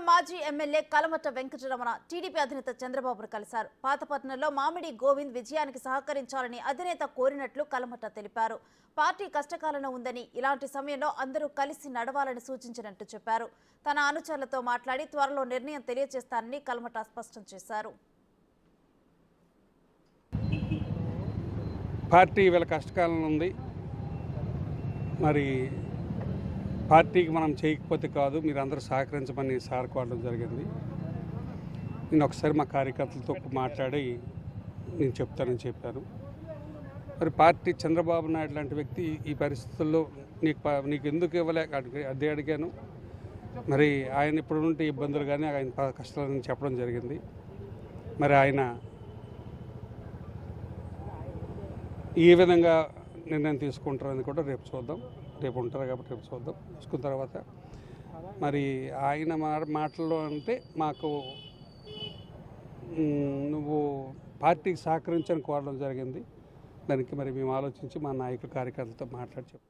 మాజీ MLA కలమట్ట Venkataramana TDP అధినేత చంద్రబాబును కలిశారు. పాతపట్నంలో మామిడి గోవింద్ విజయానికి సహకరించాలని అధినేత కోరినట్లు కలమట్ట తెలిపారు. పార్టీ కష్టకాలంలో ఉందని, ఇలాంటి సమయంలో అందరూ కలిసి నడవాలని సూచించినట్టు చెప్పారు. తన అనుచరులతో మాట్లాడి త్వరలో నిర్ణయం తెలియజేస్తానని కలమట్ట స్పష్టం చేశారు. పార్టీ వీళ్ళ కష్టకాలంలో ఉంది. మరి పార్టీకి మనం చేయకపోతే కాదు, మీరు అందరూ సహకరించమని సార్ కోరడం జరిగింది. నేను ఒకసారి మా కార్యకర్తలతో మాట్లాడి నేను చెప్తానని చెప్పాను. మరి పార్టీ చంద్రబాబు నాయుడు లాంటి వ్యక్తి ఈ పరిస్థితుల్లో నీకు ఎందుకు ఇవ్వలేక అదే అడిగాను. మరి ఆయన ఇప్పుడు ఉంటే ఇబ్బందులు కానీ ఆయన కష్టాలని చెప్పడం జరిగింది. మరి ఆయన ఏ విధంగా నిర్ణయం తీసుకుంటారని కూడా రేపు చూద్దాం. రేపు ఉంటారు కాబట్టి రేపు చూద్దాం. చూసుకున్న తర్వాత మరి ఆయన మాటల్లో అంటే మాకు నువ్వు పార్టీకి సహకరించని కోరడం జరిగింది. దానికి మరి మేము ఆలోచించి మా నాయకుల కార్యకర్తలతో మాట్లాడి చెప్పాం.